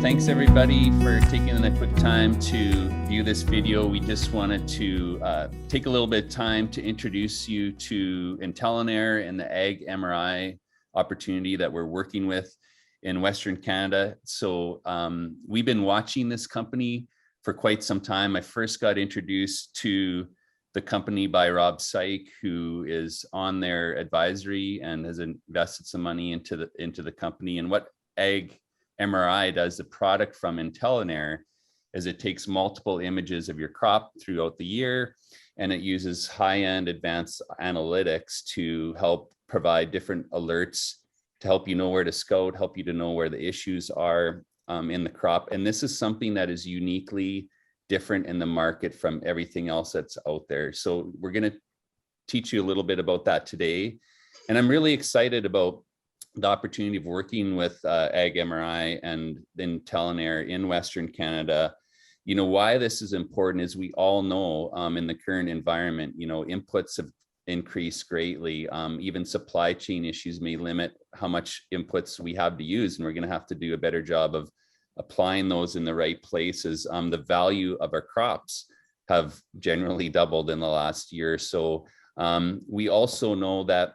thanks everybody for taking the quick time to view this video. We just wanted to take a little bit of time to introduce you to Intelinair and the Ag MRI opportunity that we're working with in Western Canada. So we've been watching this company for quite some time. I first got introduced to the company by Rob Syke, who is on their advisory and has invested some money into the company. And what Ag MRI does, the product from Intelinair, is it takes multiple images of your crop throughout the year, and it uses high-end advanced analytics to help provide different alerts to help you know where to scout, help you to know where the issues are in the crop. And this is something that is uniquely different in the market from everything else that's out there. So we're going to teach you a little bit about that today. And I'm really excited about the opportunity of working with Ag MRI and Intelinair in Western Canada. You know, why this is important is we all know in the current environment, you know, inputs have increased greatly. Even supply chain issues may limit how much inputs we have to use, and we're going to have to do a better job of applying those in the right places. The value of our crops have generally doubled in the last year or so. We also know that,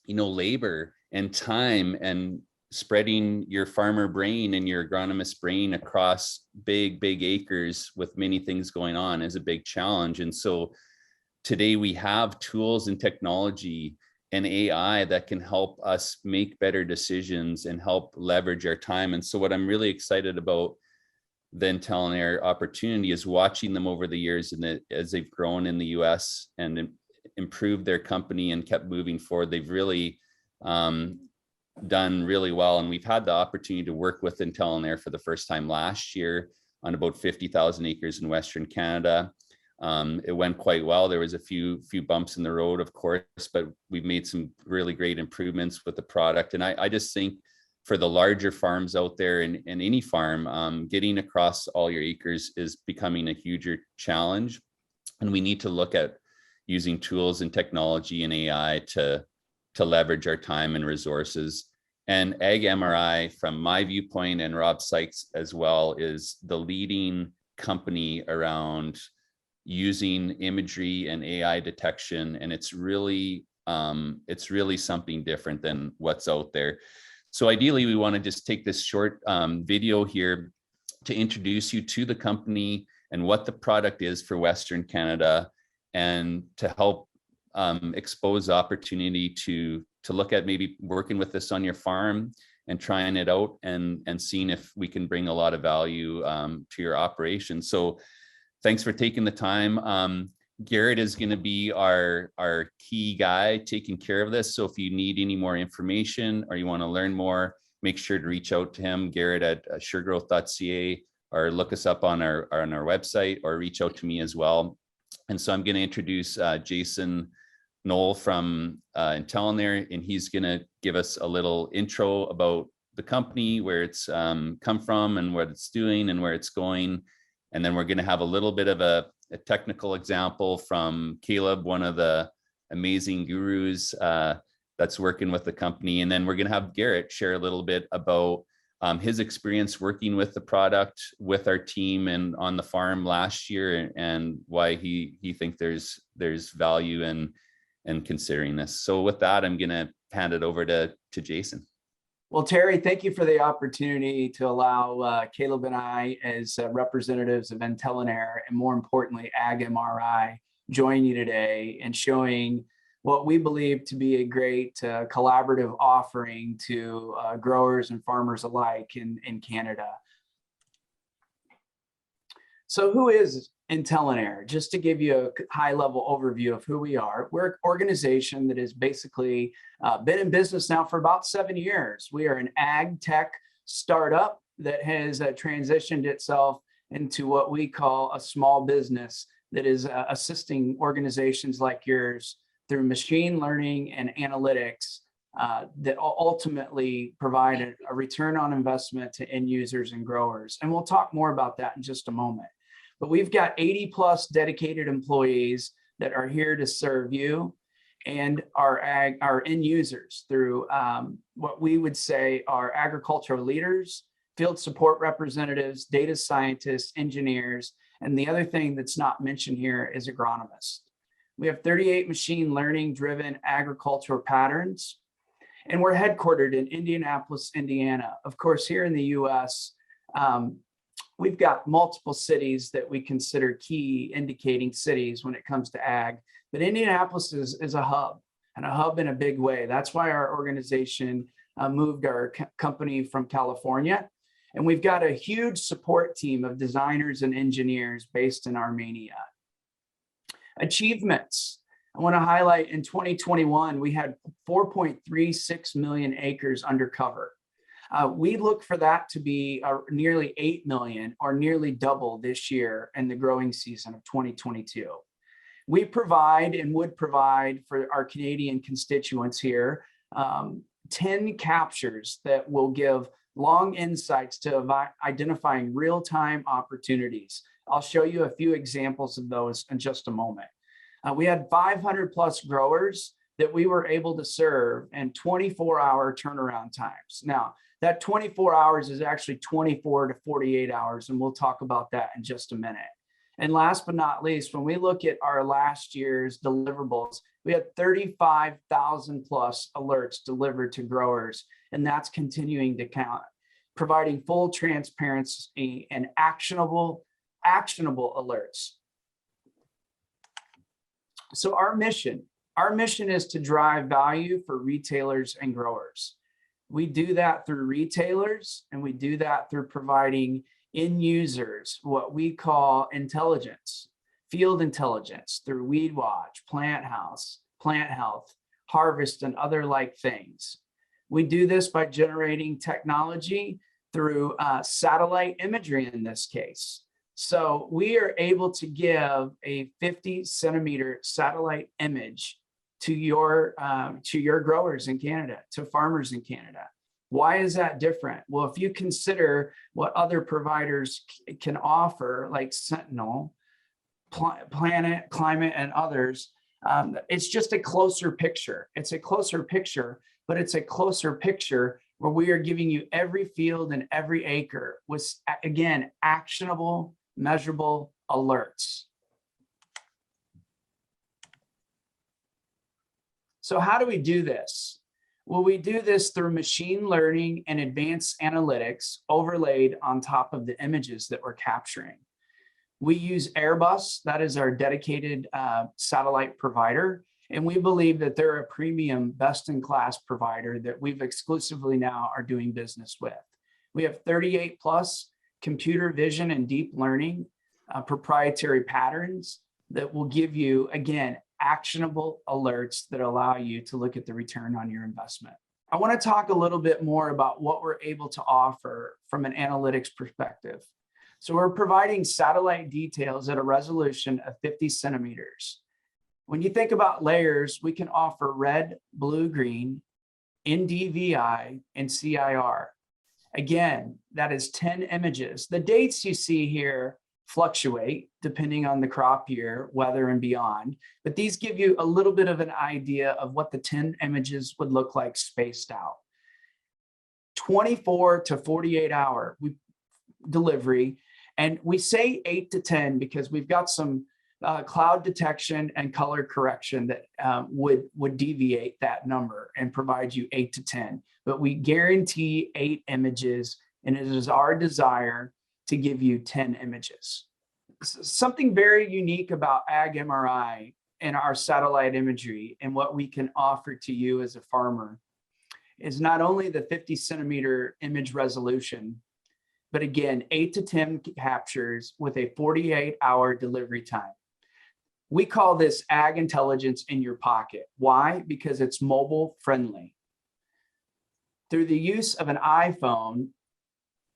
you know, labor and time and spreading your farmer brain and your agronomist brain across big acres with many things going on is a big challenge. And so today we have tools and technology and AI that can help us make better decisions and help leverage our time. And so what I'm really excited about the Intelinair opportunity is watching them over the years, and as they've grown in the US and improved their company and kept moving forward, they've really done really well. And we've had the opportunity to work with Intelinair for the first time last year on about 50,000 acres in Western Canada. It went quite well. There was a few bumps in the road, of course, but we've made some really great improvements with the product. And I just think for the larger farms out there and any farm, getting across all your acres is becoming a huger challenge. And we need to look at using tools and technology and AI to leverage our time and resources. And Ag MRI, from my viewpoint and Rob Syke's as well, is the leading company around using imagery and AI detection. And it's really something different than what's out there. So ideally, we want to just take this short video here to introduce you to the company and what the product is for Western Canada, and to help expose the opportunity to look at maybe working with this on your farm and trying it out and seeing if we can bring a lot of value to your operation. So thanks for taking the time. Garrett is going to be our key guy taking care of this. So if you need any more information or you want to learn more, make sure to reach out to him, Garrett at suregrowth.ca, or look us up on our website, or reach out to me as well. And so I'm going to introduce Jason Knoll from Intelinair, and he's going to give us a little intro about the company, where it's come from and what it's doing and where it's going. And then we're going to have a little bit of a technical example from Caleb, one of the amazing gurus that's working with the company. And then we're going to have Garrett share a little bit about his experience working with the product with our team and on the farm last year, and why he thinks there's value in considering this. So with that, I'm going to hand it over to Jason. Well, Terry, thank you for the opportunity to allow Caleb and I, as representatives of Intelinair, and more importantly, Ag MRI, join you today and showing what we believe to be a great collaborative offering to growers and farmers alike in Canada. So who is Intelinair? Just to give you a high-level overview of who we are, we're an organization that has basically been in business now for about 7 years. We are an ag tech startup that has transitioned itself into what we call a small business that is assisting organizations like yours through machine learning and analytics that ultimately provide a return on investment to end users and growers. And we'll talk more about that in just a moment. But we've got 80+ dedicated employees that are here to serve you and our end users through what we would say are agricultural leaders field support representatives, data scientists, engineers, and the other thing that's not mentioned here is agronomists. We have 38 machine learning driven agricultural patterns, and we're headquartered in Indianapolis, Indiana. Of course, here in the US, we've got multiple cities that we consider key indicating cities when it comes to ag, but Indianapolis is a hub, and a hub in a big way. That's why our organization moved our company from California. And we've got a huge support team of designers and engineers based in Armenia. Achievements. I want to highlight in 2021, we had 4.36 million acres under cover. We look for that to be nearly 8 million, or nearly double this year in the growing season of 2022. We provide and would provide for our Canadian constituents here 10 captures that will give long insights to identifying real-time opportunities. I'll show you a few examples of those in just a moment. We had 500 plus growers that we were able to serve in 24-hour turnaround times. Now, that 24 hours is actually 24 to 48 hours, and we'll talk about that in just a minute. And last but not least, when we look at our last year's deliverables, we had 35,000 plus alerts delivered to growers, and that's continuing to count, providing full transparency and actionable alerts. So our mission is to drive value for retailers and growers. We do that through retailers, and we do that through providing end users what we call intelligence, field intelligence through Weed Watch, Plant Health, Harvest, and other like things. We do this by generating technology through satellite imagery in this case. So we are able to give a 50 centimeter satellite image to your growers in Canada, to farmers in Canada. Why is that different? Well, if you consider what other providers can offer, like Sentinel, Planet, Climate, and others, it's just a closer picture. It's a closer picture, but it's a closer picture where we are giving you every field and every acre with, again, actionable, measurable alerts. So how do we do this? Well, we do this through machine learning and advanced analytics overlaid on top of the images that we're capturing. We use Airbus, that is our dedicated satellite provider, and we believe that they're a premium best-in-class provider that we've exclusively now are doing business with. We have 38 plus computer vision and deep learning proprietary patterns that will give you, again, actionable alerts that allow you to look at the return on your investment. I want to talk a little bit more about what we're able to offer from an analytics perspective. So we're providing satellite details at a resolution of 50 centimeters. When you think about layers, we can offer red, blue, green, NDVI, and CIR. Again, that is 10 images. The dates you see here fluctuate depending on the crop year, weather, and beyond, but these give you a little bit of an idea of what the 10 images would look like spaced out. 24 to 48 hour delivery, and we say 8 to 10 because we've got some cloud detection and color correction that would deviate that number and provide you 8 to 10, but we guarantee 8 images, and it is our desire to give you 10 images. Something very unique about Ag MRI and our satellite imagery and what we can offer to you as a farmer is not only the 50 centimeter image resolution, but again, 8 to 10 captures with a 48-hour delivery time. We call this Ag Intelligence in your pocket. Why? Because it's mobile friendly. Through the use of an iPhone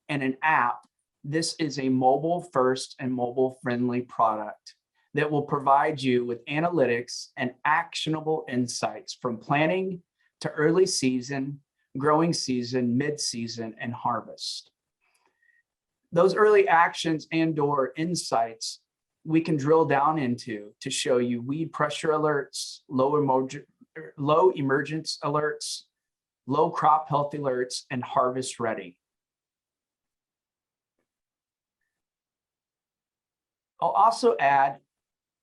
and an app, this is a mobile first and mobile friendly product that will provide you with analytics and actionable insights from planning to early season, growing season, mid-season, and harvest. Those early actions and/or insights we can drill down into to show you weed pressure alerts, low emergence alerts, low crop health alerts, and harvest ready. I'll also add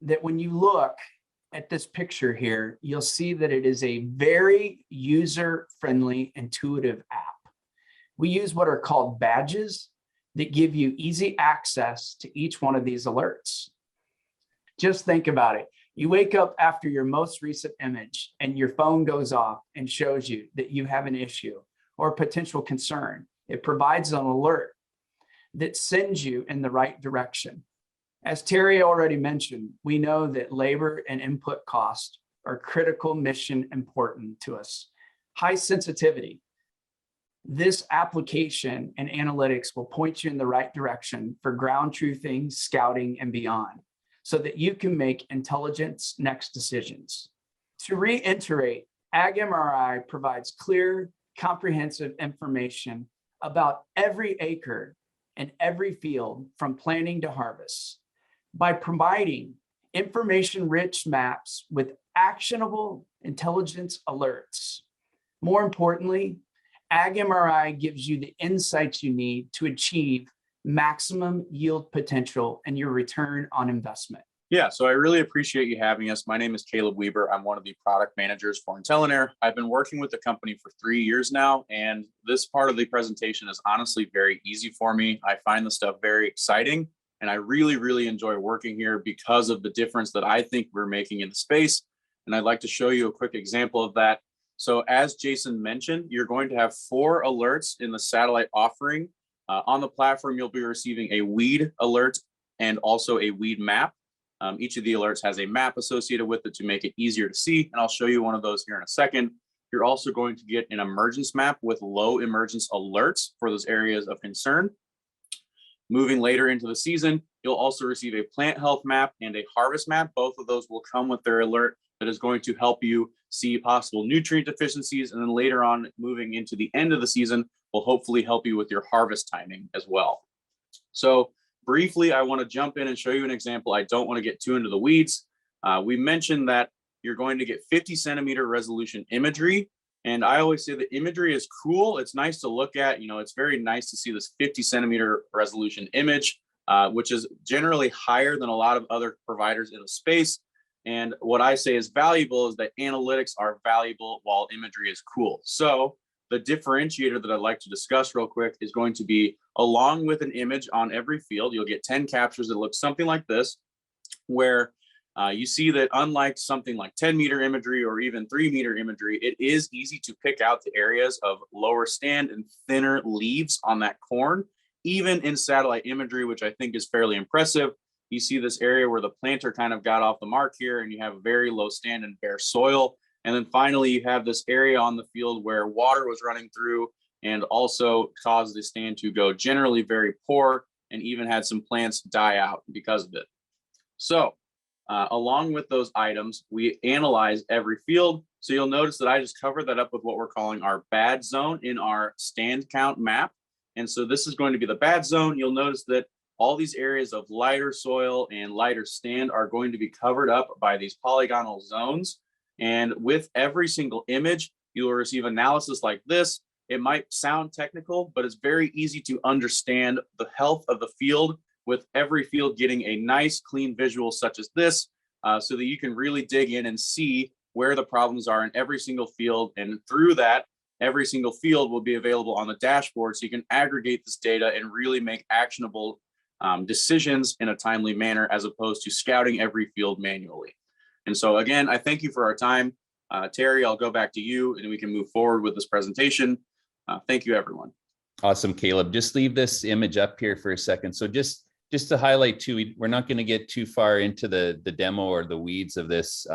that when you look at this picture here, you'll see that it is a very user-friendly, intuitive app. We use what are called badges that give you easy access to each one of these alerts. Just think about it. You wake up after your most recent image and your phone goes off and shows you that you have an issue or potential concern. It provides an alert that sends you in the right direction. As Terry already mentioned, we know that labor and input costs are critical mission important to us. High sensitivity. This application and analytics will point you in the right direction for ground truthing, scouting, and beyond, so that you can make intelligence next decisions. To reiterate, Ag MRI provides clear, comprehensive information about every acre and every field from planting to harvest. By providing information-rich maps with actionable intelligence alerts. More importantly, Ag MRI gives you the insights you need to achieve maximum yield potential and your return on investment. Yeah, so I really appreciate you having us. My name is Caleb Weber. I'm one of the product managers for Intelinair. I've been working with the company for 3 years now, and this part of the presentation is honestly very easy for me. I find the stuff very exciting, and I really, really enjoy working here because of the difference that I think we're making in the space. And I'd like to show you a quick example of that. So as Jason mentioned, you're going to have 4 alerts in the satellite offering. On the platform, you'll be receiving a weed alert and also a weed map. Each of the alerts has a map associated with it to make it easier to see, and I'll show you one of those here in a second. You're also going to get an emergence map with low emergence alerts for those areas of concern. Moving later into the season, you'll also receive a plant health map and a harvest map. Both of those will come with their alert that is going to help you see possible nutrient deficiencies, and then later on, moving into the end of the season, will hopefully help you with your harvest timing as well. So briefly, I want to jump in and show you an example. I don't want to get too into the weeds. We mentioned that you're going to get 50 centimeter resolution imagery. And I always say the imagery is cool. It's nice to look at. You know, it's very nice to see this 50 centimeter resolution image, which is generally higher than a lot of other providers in the space. And what I say is valuable is that analytics are valuable while imagery is cool. So the differentiator that I'd like to discuss real quick is going to be, along with an image on every field, you'll get 10 captures that look something like this, where you see that unlike something like 10-meter imagery or even 3-meter imagery, it is easy to pick out the areas of lower stand and thinner leaves on that corn, even in satellite imagery, which I think is fairly impressive. You see this area where the planter kind of got off the mark here, and you have very low stand and bare soil. And then finally, you have this area on the field where water was running through and also caused the stand to go generally very poor, and even had some plants die out because of it. So along with those items, we analyze every field. So you'll notice that I just covered that up with what we're calling our bad zone in our stand count map. And so this is going to be the bad zone. You'll notice that all these areas of lighter soil and lighter stand are going to be covered up by these polygonal zones. And with every single image, you will receive analysis like this. It might sound technical, but it's very easy to understand the health of the field, with every field getting a nice clean visual such as this, so that you can really dig in and see where the problems are in every single field. And through that, every single field will be available on the dashboard, so you can aggregate this data and really make actionable decisions in a timely manner, as opposed to scouting every field manually. And so again, I thank you for our time. Terry, I'll go back to you and we can move forward with this presentation. Thank you, everyone. Awesome, Caleb. Just leave this image up here for a second. So just to highlight too, we're not going to get too far into the demo or the weeds of this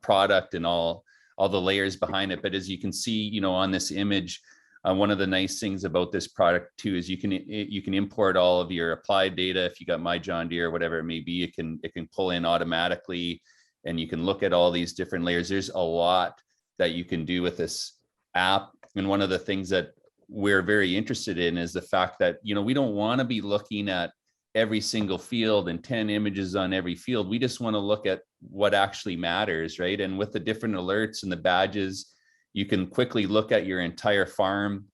product and all the layers behind it. But as you can see, you know, on this image, one of the nice things about this product too is you can import all of your applied data. If you got My John Deere or whatever it may be, it can pull in automatically, and you can look at all these different layers. There's a lot that you can do with this app. And one of the things that we're very interested in is the fact that, you know, we don't want to be looking at every single field and 10 images on every field. We just want to look at what actually matters, right? And with the different alerts and the badges, you can quickly look at your entire farm.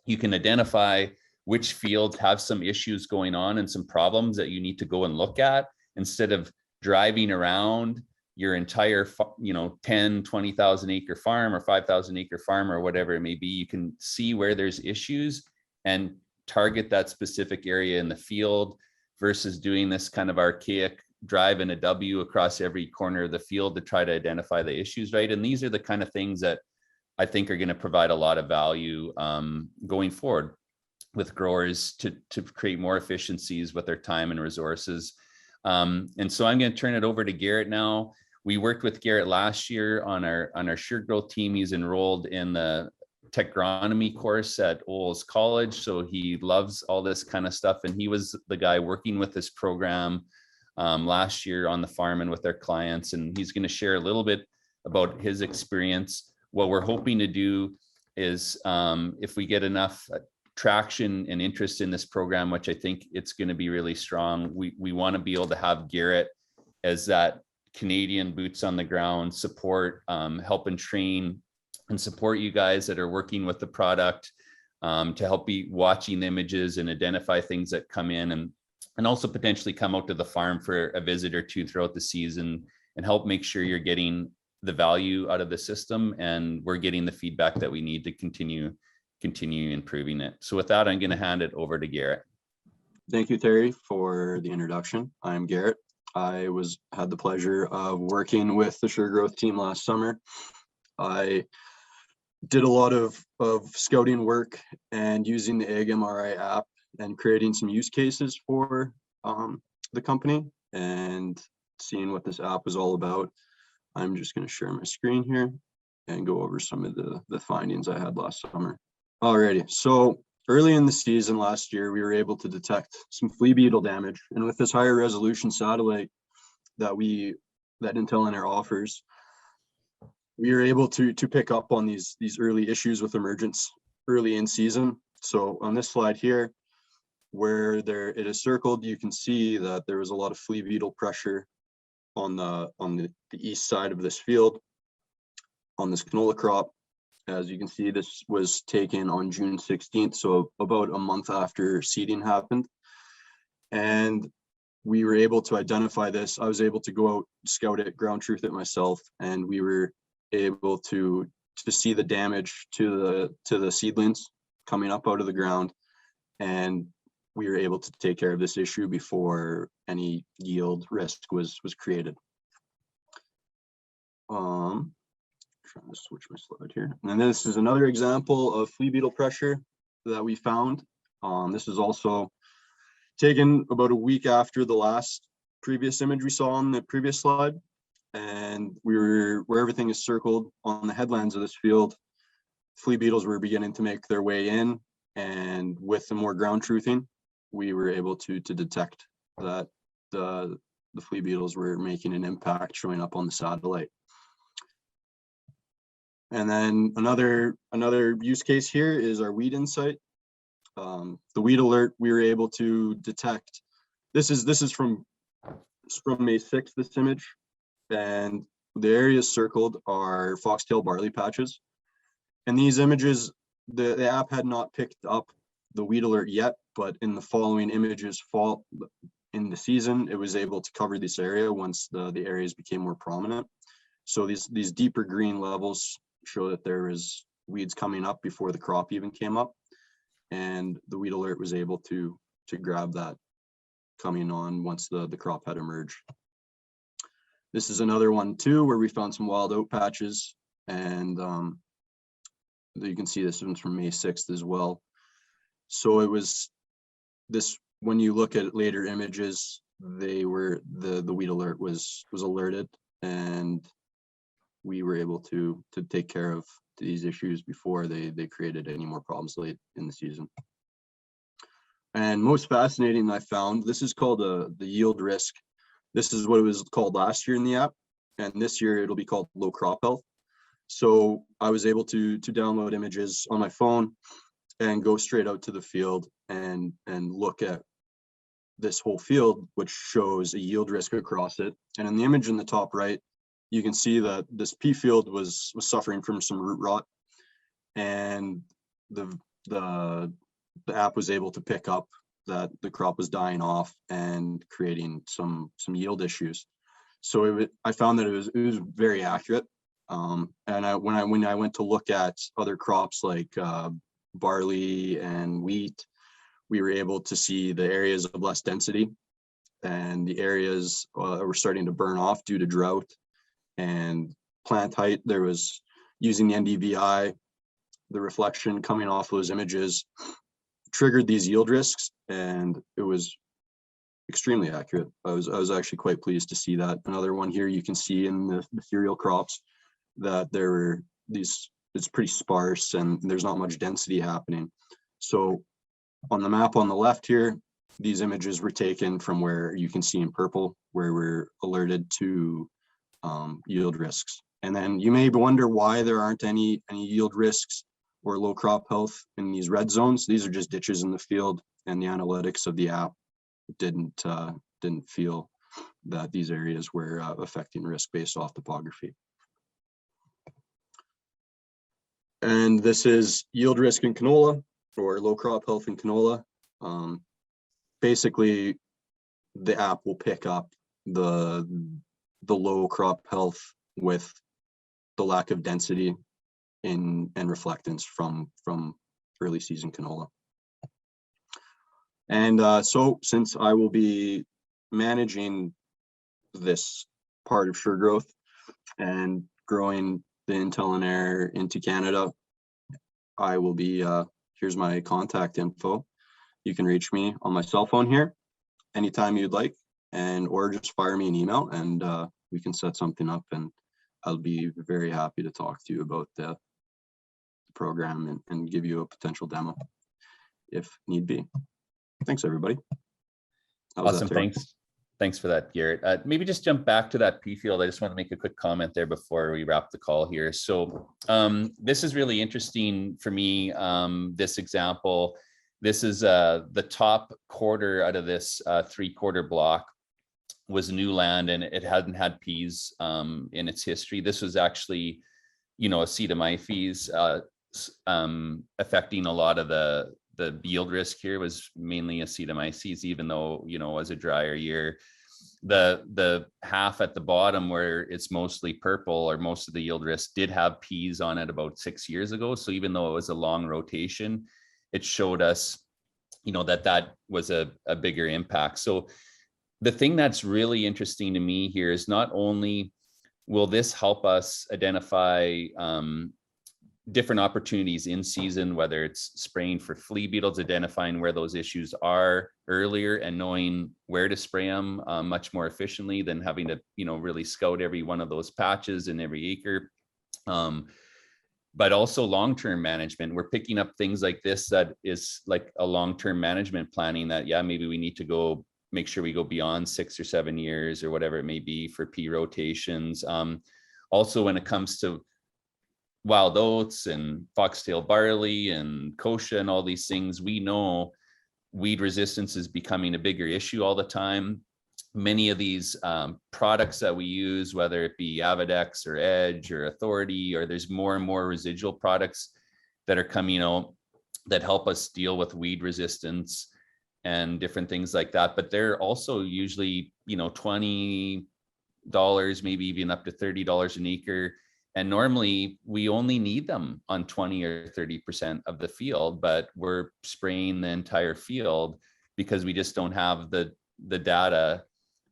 You can identify which fields have some issues going on and some problems that you need to go and look at. instead of driving around your entire, 10, 20,000 acre farm or 5,000 acre farm or whatever it may be, you can see where there's issues and target that specific area in the field versus doing this kind of archaic drive in a W across every corner of the field to try to identify the issues, right? And these are the kind of things that I think are going to provide a lot of value going forward with growers to create more efficiencies with their time and resources. And so I'm going to turn it over to Garrett now. We worked with Garrett last year on our Sure Growth team. He's enrolled in the techronomy course at Olds College, so he loves all this kind of stuff. And he was the guy working with this program last year on the farm and with their clients. And he's going to share a little bit about his experience. What we're hoping to do is if we get enough traction and interest in this program, which I think it's going to be really strong, we want to be able to have Garrett as that Canadian boots on the ground support, help and train and support you guys that are working with the product to help be watching the images and identify things that come in, and also potentially come out to the farm for a visit or two throughout the season and help make sure you're getting the value out of the system and we're getting the feedback that we need to continue improving it. So with that, I'm going to hand it over to Garrett. Thank you, Terry, for the introduction. I'm Garrett. I had the pleasure of working with the Sure Growth team last summer. I did a lot of scouting work and using the Ag MRI app and creating some use cases for the company and seeing what this app was all about. I'm just going to share my screen here and go over some of the findings I had last summer. Alrighty, so early in the season last year, we were able to detect some flea beetle damage. And with this higher resolution satellite that Intelinair offers, we were able to pick up on these early issues with emergence early in season. So on this slide here, where it is circled, you can see that there was a lot of flea beetle pressure on the east side of this field on this canola crop. As you can see, this was taken on June 16th, so about a month after seeding happened. And we were able to identify this. I was able to go out, scout it, ground truth it myself, and we were able to see the damage to the seedlings coming up out of the ground. And we were able to take care of this issue before any yield risk was created. Trying to switch my slide here. And then this is another example of flea beetle pressure that we found. This is also taken about a week after the previous image we saw on the previous slide. And where everything is circled on the headlands of this field, flea beetles were beginning to make their way in. And with the more ground truthing, we were able to detect that the flea beetles were making an impact showing up on the satellite. And then another use case here is our weed insight. The weed alert we were able to detect. This is from May 6th, this image, and the areas circled are foxtail barley patches. And these images, the app had not picked up the weed alert yet, but in the following images fall in the season, it was able to cover this area once the areas became more prominent. So these deeper green levels show that there is weeds coming up before the crop even came up, and the weed alert was able to grab that coming on once the crop had emerged. This is another one too, where we found some wild oat patches, and you can see this one's from May 6th as well. So it was this, when you look at later images, the weed alert was alerted, and we were able to take care of these issues before they created any more problems late in the season. And most fascinating, I found, this is called the yield risk. This is what it was called last year in the app, and this year it'll be called low crop health. So I was able to download images on my phone and go straight out to the field and look at this whole field, which shows a yield risk across it. And in the image in the top right, you can see that this pea field was suffering from some root rot, and the app was able to pick up that the crop was dying off and creating some yield issues. So I found that it was very accurate. And when I went to look at other crops like barley and wheat, we were able to see the areas of less density and the areas were starting to burn off due to drought and plant height. There was, using the NDVI, the reflection coming off those images triggered these yield risks, and it was extremely accurate. I was actually quite pleased to see that. Another one here you can see in the cereal crops that there were these, it's pretty sparse and there's not much density happening. So on the map on the left here, these images were taken from where you can see in purple, where we're alerted to yield risks. And then you may wonder why there aren't any yield risks or low crop health in these red zones. These are just ditches in the field, and the analytics of the app didn't feel that these areas were affecting risk based off topography. And this is yield risk in canola, or low crop health in canola. Basically, the app will pick up the low crop health with the lack of density and reflectance from early season canola. And so since I will be managing this part of Sure Growth and growing the Intelinair into Canada, I will be, here's my contact info. You can reach me on my cell phone here anytime you'd like, or just fire me an email and we can set something up, and I'll be very happy to talk to you about the program and give you a potential demo if need be. Thanks, everybody. Awesome. Thanks for that, Garrett. Maybe just jump back to that P field. I just want to make a quick comment there before we wrap the call here. So this is really interesting for me, this example. This is the top quarter out of this 3-quarter block was new land, and it hadn't had peas in its history. This was actually, acetamiphes affecting a lot of the yield risk here was mainly acetamyces, even though, it was a drier year. The half at the bottom where it's mostly purple, or most of the yield risk, did have peas on it about 6 years ago. So even though it was a long rotation, it showed us, that was a bigger impact. So the thing that's really interesting to me here is not only will this help us identify different opportunities in season, whether it's spraying for flea beetles, identifying where those issues are earlier and knowing where to spray them much more efficiently than having to, really scout every one of those patches in every acre. But also long-term management. We're picking up things like this that is like a long-term management planning that, maybe we need to go make sure we go beyond 6 or 7 years or whatever it may be for pea rotations. Also, when it comes to wild oats and foxtail barley and kochia and all these things, we know weed resistance is becoming a bigger issue all the time. Many of these products that we use, whether it be Avidex or Edge or Authority, or there's more and more residual products that are coming out that help us deal with weed resistance and different things like that. But they're also usually, $20, maybe even up to $30 an acre. And normally we only need them on 20 or 30% of the field, but we're spraying the entire field because we just don't have the data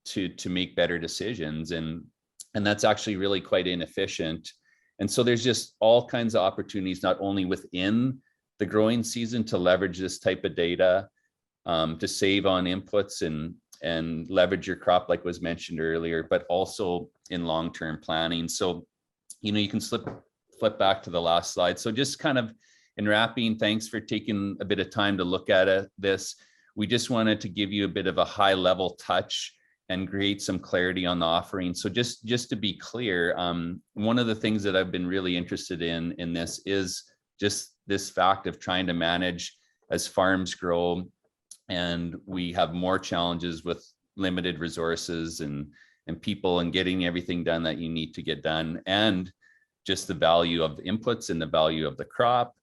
to make better decisions. And that's actually really quite inefficient. And so there's just all kinds of opportunities, not only within the growing season to leverage this type of data, to save on inputs and leverage your crop, like was mentioned earlier, but also in long-term planning. So, you can flip back to the last slide. So just kind of in wrapping, thanks for taking a bit of time to look at this. We just wanted to give you a bit of a high level touch and create some clarity on the offering. So just to be clear, one of the things that I've been really interested in this is just this fact of trying to manage as farms grow and we have more challenges with limited resources and people and getting everything done that you need to get done, and just the value of the inputs and the value of the crop.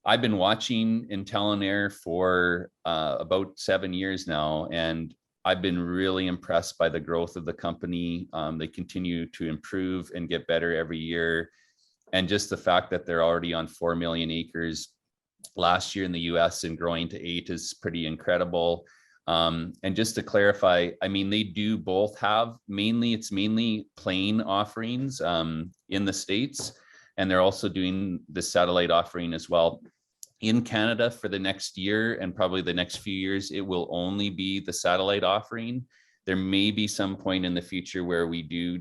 I've been watching Intelinair for about 7 years now, and I've been really impressed by the growth of the company. They continue to improve and get better every year. And just the fact that they're already on 4 million acres last year in the US and growing to 8 is pretty incredible. And just to clarify, I mean, they do both have it's mainly plain offerings in the States, and they're also doing the satellite offering as well. In Canada for the next year and probably the next few years, it will only be the satellite offering. There may be some point in the future where we do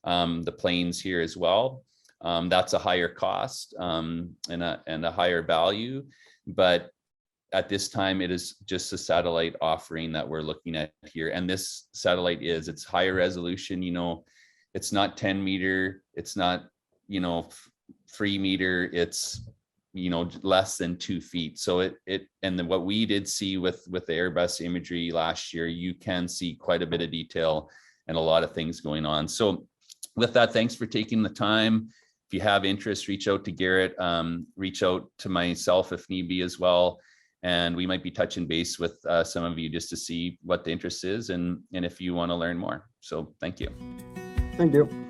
the planes here as well. That's a higher cost and a higher value, but at this time it is just a satellite offering that we're looking at here. And this satellite it's higher resolution. You know, it's not 10 meter, it's not 3 meter, it's less than 2 feet. So and then what we did see with the Airbus imagery last year, you can see quite a bit of detail and a lot of things going on. So with that, thanks for taking the time. If you have interest, reach out to Garrett, reach out to myself if need be as well. And we might be touching base with some of you just to see what the interest is and if you want to learn more. So thank you. Thank you.